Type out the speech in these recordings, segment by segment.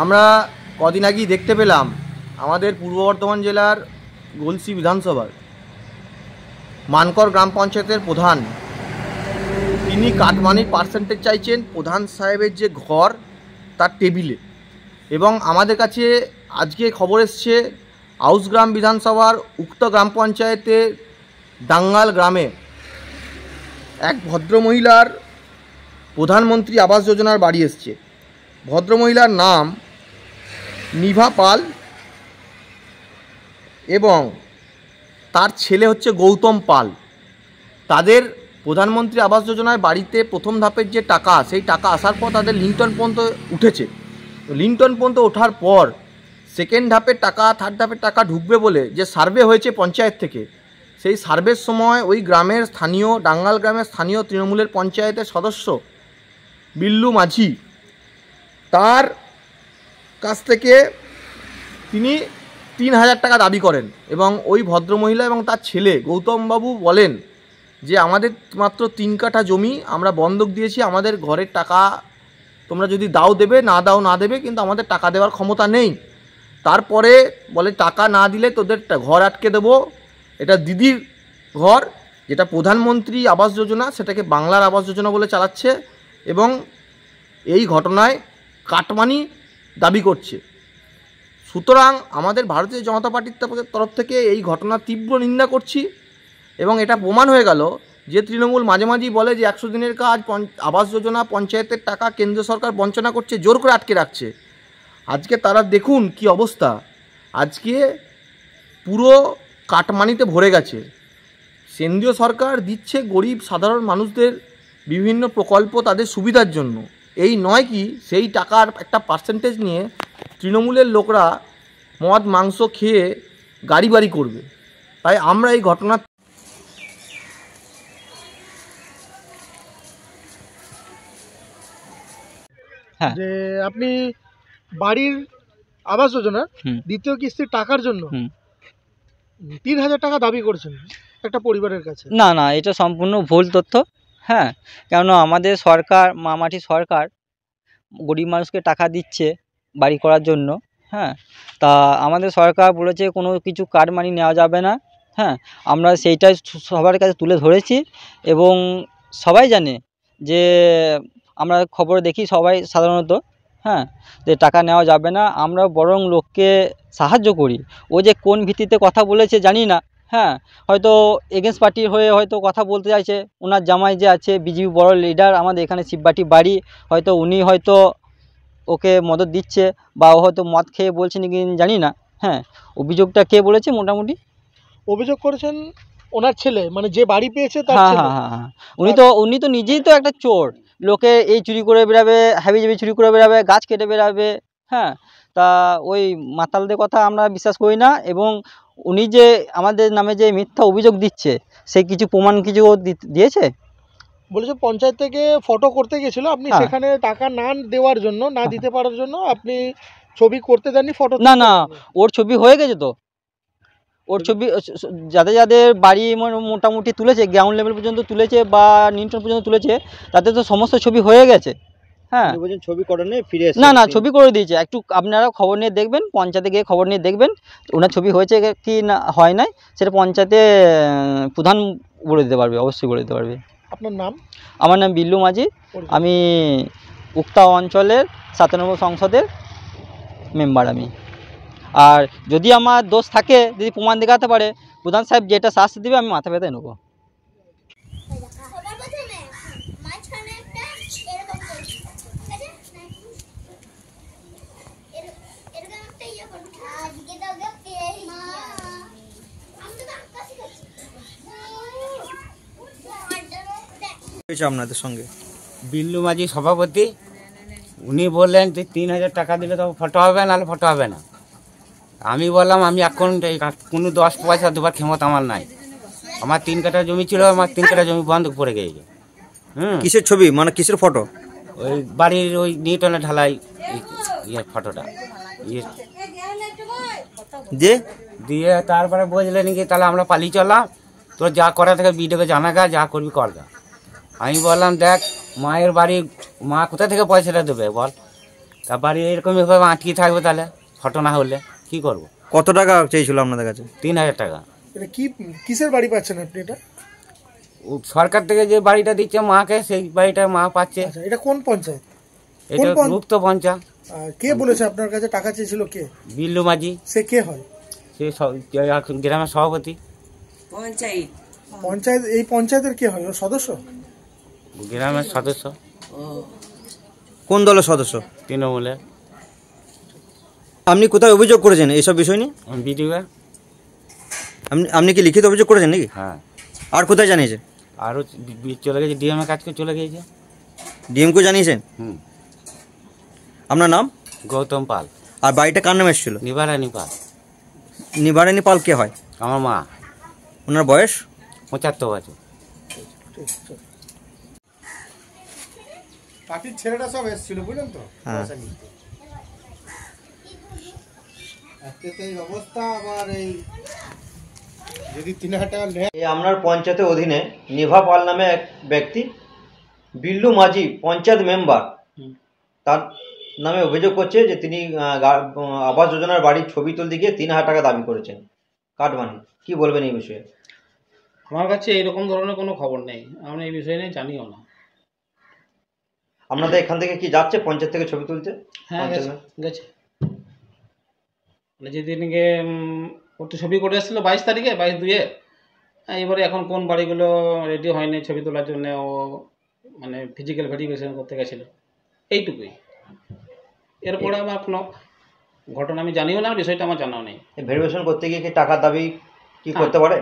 আমরা কদিন আগেই দেখতে পেলাম আমাদের পূর্ব বর্ধমান জেলার গলসি বিধানসভার মানকর গ্রাম পঞ্চায়েতের প্রধান তিনি কাটমানির পার্সেন্টেজ চাইছেন প্রধান সাহেবের যে ঘর তার টেবিলে। এবং আমাদের কাছে আজকে খবর এসছে আউসগ্রাম বিধানসভার উক্ত গ্রাম পঞ্চায়েতের ডাঙ্গাল গ্রামে এক ভদ্রমহিলার প্রধানমন্ত্রী আবাস যোজনার বাড়ি এসছে। ভদ্রমহিলার নাম নিভা পাল এবং তার ছেলে হচ্ছে গৌতম পাল। তাদের প্রধানমন্ত্রী আবাস যোজনার বাড়িতে প্রথম ধাপের যে টাকা, সেই টাকা আসার পর তাদের লিন্টন পর্যন্ত উঠেছে। লিন্টন পর্যন্ত ওঠার পর সেকেন্ড ধাপের টাকা, থার্ড ধাপের টাকা ঢুকবে বলে যে সার্ভে হয়েছে পঞ্চায়েত থেকে, সেই সার্ভের সময় ওই গ্রামের স্থানীয় ডাঙ্গাল গ্রামের স্থানীয় তৃণমূলের পঞ্চায়েতের সদস্য বিল্লু মাঝি, তার কাছ থেকে তিনি ৩,০০০ টাকা দাবি করেন। এবং ওই ভদ্রমহিলা এবং তার ছেলে গৌতমবাবু বলেন যে আমাদের মাত্র ৩ কাঠা জমি আমরা বন্ধক দিয়েছি, আমাদের ঘরের টাকা তোমরা যদি দাও দেবে, না দাও না দেবে, কিন্তু আমাদের টাকা দেওয়ার ক্ষমতা নেই। তারপরে বলে টাকা না দিলে তোদের ঘর আটকে দেবো। এটা দিদির ঘর, যেটা প্রধানমন্ত্রী আবাস যোজনা, সেটাকে বাংলার আবাস যোজনা বলে চালাচ্ছে এবং এই ঘটনায় কাটমানি দাবি করছে। সুতরাং আমাদের ভারতীয় জনতা পার্টির তরফ থেকে এই ঘটনার তীব্র নিন্দা করছি। এবং এটা প্রমাণ হয়ে গেল যে তৃণমূল মাঝে মাঝেই বলে যে ১০০ দিনের কাজ, আবাস যোজনা, পঞ্চায়েতের টাকা কেন্দ্র সরকার বঞ্চনা করছে, জোর করে আটকে রাখছে। আজকে তারা দেখুন কি অবস্থা, আজকে পুরো কাটমানিতে ভরে গেছে। কেন্দ্রীয় সরকার দিচ্ছে গরিব সাধারণ মানুষদের বিভিন্ন প্রকল্প তাদের সুবিধার জন্য, এই নয় কি সেই টাকার একটা পার্সেন্টেজ নিয়ে তৃণমূলের লোকরা মদ মাংস খেয়ে গাড়ি বাড়ি করবে। তাই আমরা এই ঘটনা যে আপনি বাড়ির আবাস যোজনা দ্বিতীয় কিস্তির টাকার জন্য ৩,০০০ টাকা দাবি করছেন একটা পরিবারের কাছে। না না, এটা সম্পূর্ণ ভুল তথ্য। হ্যাঁ, কেননা আমাদের সরকার, মামাটি সরকার গরিব মানুষকে টাকা দিচ্ছে বাড়ি করার জন্য। হ্যাঁ, তা আমাদের সরকার বলেছে কোনো কিছু কার্ড মানি নেওয়া যাবে না। হ্যাঁ, আমরা সেইটাই সবার কাছে তুলে ধরেছি এবং সবাই জানে যে আমরা খবর দেখি সবাই সাধারণত। হ্যাঁ, যে টাকা নেওয়া যাবে না, আমরা বরং লোককে সাহায্য করি। ও যে কোন ভিত্তিতে কথা বলেছে জানি না। হ্যাঁ, হয়তো এগেন্স্ট পার্টির হয়ে হয়তো কথা বলতে চাইছে। ওনার জামাই যে আছে বিজেপি বড় লিডার আমাদের এখানে শিববাটি বাড়ি, হয়তো উনি হয়তো ওকে মদত দিচ্ছে বা ও হয়তো মদ খেয়ে বলছে নাকি জানি না। হ্যাঁ, অভিযোগটা কে বলেছে মোটামুটি অভিযোগ করেছেন ওনার ছেলে, মানে যে বাড়ি পেয়েছে তার হ্যাঁ ছেলে। হ্যাঁ হ্যাঁ, উনি তো নিজেই তো একটা চোর। লোকে এই চুরি করে বেরাবে, হাবিজাবি চুরি করে বেরাবে, গাছ কেটে বেরাবে। হ্যাঁ, তা ওই মাতালদের কথা আমরা বিশ্বাস করি না। এবং উনি যে আমাদের নামে যে মিথ্যা অভিযোগ দিচ্ছে, সে কিছু প্রমাণ কিছু দিয়েছে? বলেছে পঞ্চায়েত থেকে ফটো করতে গেছিল, আপনি সেখানে টাকা না দেওয়ার জন্য, না দিতে পারার জন্য আপনি ছবি করতে দেননি, ফটো না না, ওর ছবি হয়ে গেছে তো। ওর ছবি যাদের যাদের বাড়ি মোটামুটি তুলেছে, গ্রাউন্ড লেভেল পর্যন্ত তুলেছে বা নিউটন পর্যন্ত তুলেছে, তাদের তো সমস্ত ছবি হয়ে গেছে। হ্যাঁ, ছবি করে নিয়ে ফিরে না না, ছবি করে দিয়েছে। একটু আপনারা খবর নিয়ে দেখবেন, পঞ্চায়েতে গিয়ে খবর নিয়ে দেখবেন ওনার ছবি হয়েছে কি না হয় নাই, সেটা পঞ্চায়েতে প্রধান বলে দিতে পারবে, অবশ্যই বলে দিতে পারবে। আপনার নাম? আমার নাম বিল্লু মাঝি, আমি উক্তা অঞ্চলের ৭ নম্বর সংসদের মেম্বার আমি। আর যদি আমার দোষ থাকে, যদি প্রমাণ দেখাতে পারে, প্রধান সাহেব যেটা শাস্তি দেবে আমি মাথা ব্যথায় নেবো। আপনাদের সঙ্গে বিল্লু মাঝি সভাপতি, উনি বললেন যে ৩,০০০ টাকা দিলে তো ফটো হবে, নাহলে ফটো হবে না। আমি বললাম আমি এখন কোনো 10 পয়সা দেবার ক্ষমতা আমার নাই। আমার 3 কাঠা জমি ছিল, আমার 3 কাঠা জমি বন্ধ পড়ে গেছে। কিসের ছবি, মানে কিসের ফটো? ওই বাড়ির ওই নিউটনের ঢালাই ফটোটা দিয়ে তারপরে বুঝলেন কি, তাহলে আমরা পালিয়ে চললাম। তোর যা করা থাকে বিডিওকে জানা গা, যা করবি কর গা। আমি বললাম দেখ, মায়ের বাড়ি, মা কোথা থেকে পয়সাটা দেবে বল? তা বাড়ি এরকম এভাবে আটকে থাকবে, তাহলে ফটো না হলে কি করব? কত টাকা চেয়েছিল আপনাদের কাছে? 3000 টাকা। এটা কি কিসের বাড়ি পাচ্ছেন আপনি? এটা সরকার থেকে যে বাড়িটা দিচ্ছে মাকে, সেই বাড়িটা মা পাচ্ছে। আচ্ছা, এটা কোন পঞ্চায়েত? এটা মুক্ত পঞ্চায়েত। কে বলেছে আপনার কাছে টাকা চেয়েছিল? কে? বিল্লু মাঝি। সে কে হয়? সে গ্রামের সভাপতি। পঞ্চায়েত, এই পঞ্চায়েতের কে হয়? ওর সদস্য? গ্রামের সদস্য। কোন দলের সদস্য? তৃণমূলের। আপনি কোথায় অভিযোগ করেছেন এইসব বিষয় নিয়ে? বিডিও। আপনি কি লিখিত অভিযোগ করেছেন নাকি? হ্যাঁ। আর কোথায় জানিয়েছেন? আরও চলে গেছে, ডিএমএ কাজ করে চলে গিয়েছে। ডিএমকে জানিয়েছেন? আপনার নাম? গৌতম পাল। আর বাড়িটা কার নামে এসেছিল? নিবারানী পাল। নিবারানী পাল কে হয়? আমার মা। ওনার বয়স? 75 বছর। পার্টির ছেলেটা সব এসেছিল, বুঝলেন তো? হ্যাঁ। এই অবস্থা আবার এই যদি 3000 টাকা নেয়। এই আপনার পঞ্চায়েতের অধীনে নিভা পাল নামে এক ব্যক্তি, বিল্লু মাঝি পঞ্চায়েত মেম্বার, তার নামে অভিযোগ করছে যে তিনি আবাস যোজনার বাড়ির ছবি তুলতে গিয়ে 3000 টাকা দাবি করেছেন কাটমানি। কি বলবেন এই বিষয়ে? আমার কাছে এরকম ধরনের কোনো খবর নেই, আমি এই বিষয় নিয়ে জানিও না। আপনাদের এখান থেকে কি যাচ্ছে পঞ্চায়েত থেকে ছবি তুলতে? হ্যাঁ, গেছে। যেদিনকে ওটা ছবি করে এসেছিলো 22 তারিখে, 22/2-এ। এবারে এখন কোন বাড়িগুলো রেডি হয়নি ছবি তোলার জন্য, ও মানে ফিজিক্যাল ভেরিফিকেশন করতে গেছিলো, এইটুকুই। এরপরে আমার কোনো ঘটনা আমি জানিও না, বিষয়টা আমার জানাও নেই। ভেরিফিকেশন করতে গিয়ে কি টাকার দাবি কি করতে পারে?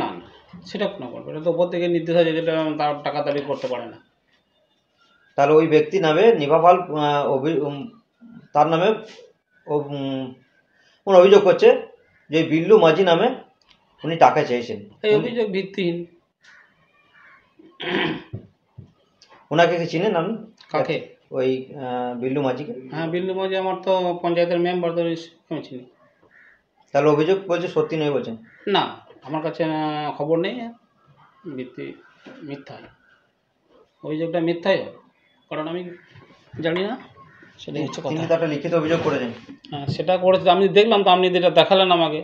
না না, সেটা কোনো করবে, এটা তো উপর থেকে নির্দেশ আছে, যেটা তার টাকা দাবি করতে পারে না। তাহলে ওই ব্যক্তি নামে নিভা পাল, তার নামে অভিযোগ করছে যে বিল্লু মাঝি নামে উনি টাকা চেয়েছেন। এই অভিযোগ ভিত্তিহীন। ওনাকে কি চিনেন আপনি? কাকে? ওই বিল্লু মাঝিকে? হ্যাঁ, বিল্লু মাঝি আমার তো পঞ্চায়েতের মেম্বার, তো আমি চিনি। তাহলে অভিযোগ বলছে সত্যি নয় বলছেন? না, আমার কাছে খবর নেই, মিথ্যাই অভিযোগটা, মিথ্যাই হবে, কারণ আমি জানি না। সেটাই হচ্ছে কথা। তিনি তো একটা লিখিত অভিযোগ করেছেন। হ্যাঁ, সেটা করেছে, আমি দেখলাম তো, আপনি যেটা দেখালেন আমাকে,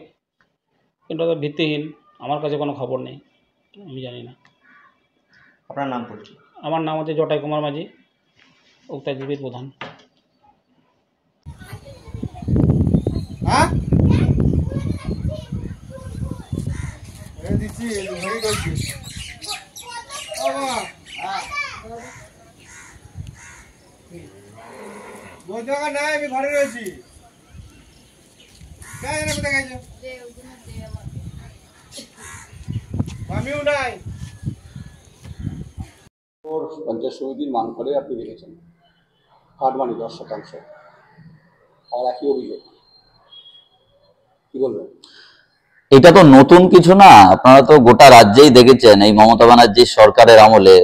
এটা তো ভিত্তিহীন। আমার কাছে কোনো খবর নেই, আমি জানি না। আপনার নাম বলছি? আমার নাম হচ্ছে জটাই কুমার মাঝি, উক্তাজীবীর প্রধান। হ্যাঁ, নাই, আমি ঘরে রয়েছি। আমিও নাই। পঞ্চায়েত সমিতির মান করে আপনি দেখেছেন কাটমানি 10%, আর একই অভিযোগ, কি বলবেন? এটা তো নতুন কিছু না, আপনারা তো গোটা রাজ্যেই দেখেছেন এই মমতা ব্যানার্জির সরকারের আমলে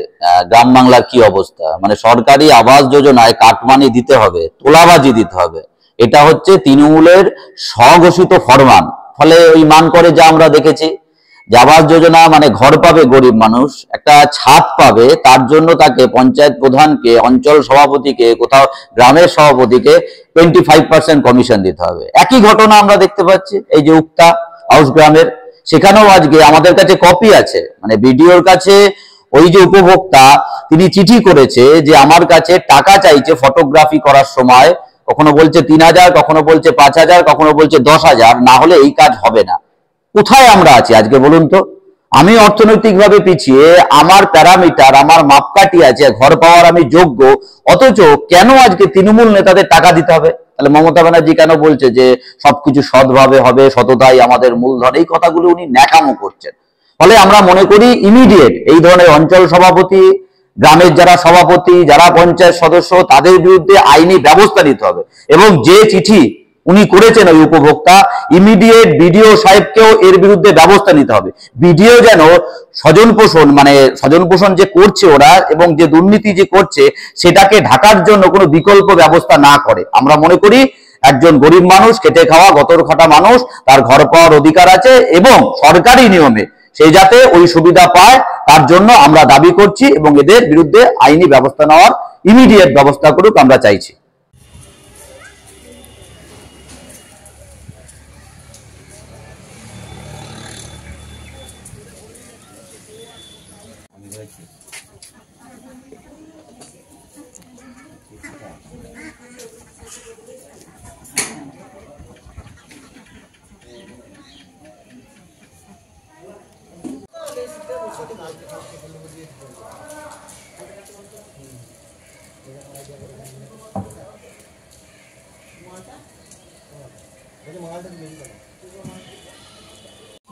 গ্রাম বাংলার কি অবস্থা। মানে সরকারি আবাস যোজনায় কাটমানি দিতে হবে, তোলাবাজি দিতে হবে, এটা হচ্ছে তৃণমূলের স্বঘোষিত ফরমান। ফলে ওই মান করে যা আমরা দেখেছি, যে আবাস যোজনা মানে ঘর পাবে গরিব মানুষ, একটা ছাদ পাবে, তার জন্য তাকে পঞ্চায়েত প্রধানকে, অঞ্চল সভাপতিকে, কোথাও গ্রামের সভাপতিকে 25% কমিশন দিতে হবে। একই ঘটনা আমরা দেখতে পাচ্ছি এই যে উক্তা হাউস গ্রামের, সেখানেও আজকে আমাদের কাছে কপি আছে, মানে বিডিওর কাছে ওই যে উপভোক্তা, তিনি চিঠি করেছে যে আমার কাছে টাকা চাইছে ফটোগ্রাফি করার সময়, কখনো বলছে 3000, কখনো বলছে 5000, কখনো বলছে 10,000, না হলে এই কাজ হবে না। কোথায় আমরা আছি আজকে বলুন তো? আমি অর্থনৈতিকভাবে পিছিয়ে, আমার প্যারামিটার, আমার মাপকাঠি আছে, ঘর পাওয়ার আমি যোগ্য, অথচ কেন আজকে তৃণমূল নেতাদের টাকা দিতে হবে? তাহলে মমতা ব্যানার্জি কেন বলছে যে সবকিছু সৎভাবে হবে, সততাই আমাদের মূলধন? এই কথাগুলো উনি ন্যাকামো করছেন। ফলে আমরা মনে করি ইমিডিয়েট এই ধরনের অঞ্চল সভাপতি, গ্রামের যারা সভাপতি, যারা পঞ্চায়েত সদস্য, তাদের বিরুদ্ধে আইনি ব্যবস্থা নিতে হবে। এবং যে চিঠি উনি করেছেন ওই উপভোক্তা, ইমিডিয়েট বিডিও সাহেবকেও এর বিরুদ্ধে ব্যবস্থা নিতে হবে। বিডিও যেন স্বজন পোষণ যে করছে ওরা, এবং যে দুর্নীতি যে করছে, সেটাকে ঢাকার জন্য কোনো বিকল্প ব্যবস্থা না করে। আমরা মনে করি একজন গরিব মানুষ, খেটে খাওয়া গতর খাটা মানুষ, তার ঘর পাওয়ার অধিকার আছে, এবং সরকারি নিয়মে সে যাতে ওই সুবিধা পায়, তার জন্য আমরা দাবি করছি, এবং এদের বিরুদ্ধে আইনি ব্যবস্থা নেওয়ার ইমিডিয়েট ব্যবস্থা করুক আমরা চাইছি।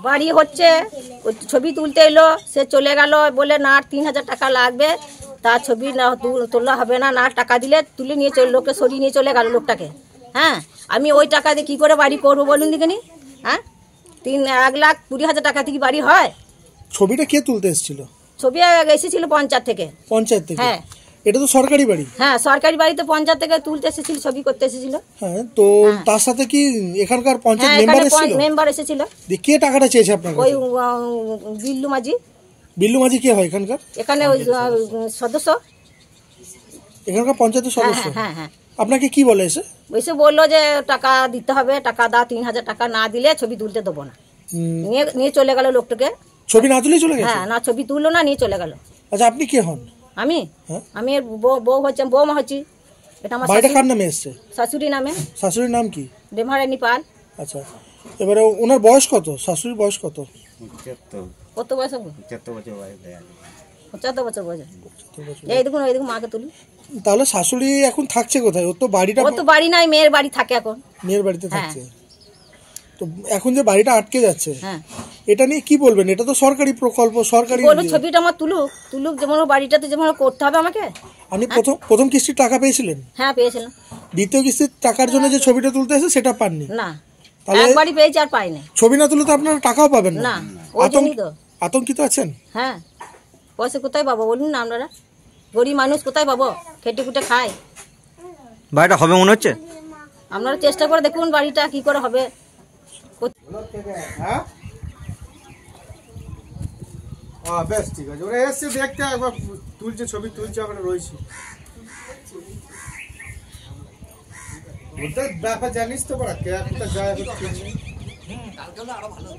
বাড়ি হচ্ছে, ওই ছবি তুলতে এলো, সে চলে গেল, বলে না 3000 টাকা লাগবে, তার ছবি না তোলা হবে না, না টাকা দিলে তুলে নিয়ে চলে, লোককে সরিয়ে নিয়ে চলে গেল লোকটাকে। হ্যাঁ, আমি ওই টাকা দিয়ে কী করে বাড়ি করবো বলুন দিকেনি? হ্যাঁ, 1,20,000 টাকা থেকে বাড়ি হয়? ছবিটা কে তুলতে এসেছিল? ছবি এসেছিল পঞ্চায়েত থেকে। পঞ্চায়েত থেকে? হ্যাঁ। এটা তো সরকারি বাড়ি। হ্যাঁ, সরকারি বাড়িতে পঞ্চায়েত থেকে তুলতে এসেছিল, ছবি করতে এসেছিল। হ্যাঁ, তো তার সাথে কি এখানকার পঞ্চায়েত হ্যাঁ, মেম্বার এখানে এসেছিল? মেম্বার এসেছিল। কে টাকাটা চেয়েছে আপনার ওই কাছে? বিল্লু মাঝি। বিল্লু মাঝি কে হয় এখানকার? এখানে ওই সদস্য, এখানকার পঞ্চায়েতের সদস্য। হ্যাঁ হ্যাঁ। আপনাকে কি বলে এসে? ওইসে বললো যে টাকা দিতে হবে, টাকা দাও, 3000 টাকা না দিলে ছবি তুলতে দেবো না। নিয়ে চলে গেল লোকটাকে। ছবি না তুলে চলে গেছে? হ্যাঁ, না ছবি তুললো না, নিয়ে চলে গেল। আচ্ছা, আপনি কে হন? আমি হ্যাঁ? আমি এর বউ হচ্ছে, বৌমা হচ্ছি। এটা আমার বাড়িটা কার নামে এসছে? শাশুড়ি নামে। শাশুড়ির নাম কি? বেমারানি পাল। আচ্ছা, এবারে ওনার বয়স কত? শাশুড়ির বয়স কত? কত বয়স হবে? 75 বছর বয়স। 75 বছর বয়স। এই দেখুন, ওই দেখুন মাকে তুলি। তাহলে শাশুড়ি এখন থাকছে কোথায়? ওর তো বাড়িটা, ও তো বাড়ি নাই, মেয়ের বাড়ি থাকে এখন। মেয়ের বাড়িতে থাকছে। তো এখন যে বাড়িটা আটকে যাচ্ছে, হ্যাঁ, এটা নিয়ে কি বলবেন? এটা তো সরকারি প্রকল্প, সরকারি। বলুন ছবিটা আমার তুলুক, যেমন বাড়িটাতে যেমন করতে হবে আমাকে। আপনি প্রথম কিস্তির টাকা পেয়েছিলেন? হ্যাঁ, পেয়েছিলাম। দ্বিতীয় কিস্তির টাকার জন্য যে ছবিটা তুলতে এসে সেটা পাননি? না, তাহলে একবারই পেয়েছি, আর পাইনি। ছবি না তুলে তো আপনারা টাকাও পাবেন না, ওই জন্যই তো। আতঙ্কিত আছেন? হ্যাঁ, পয়সা কোথায় পাবো বলুন না? আপনারা গরিব মানুষ কোথায় পাবো? খেটে খুটে খায়। বাড়িটা হবে মনে হচ্ছে? আপনারা চেষ্টা করে দেখুন বাড়িটা কি করে হবে। বেশ, ঠিক আছে, ওরা এসছে দেখতে, একবার তুলছে, ছবি তুলছে, আমরা রয়েছি। ওটা ব্যাপার জানিস তো, বড় কে কোথায় যায় কালকে আরো ভালো।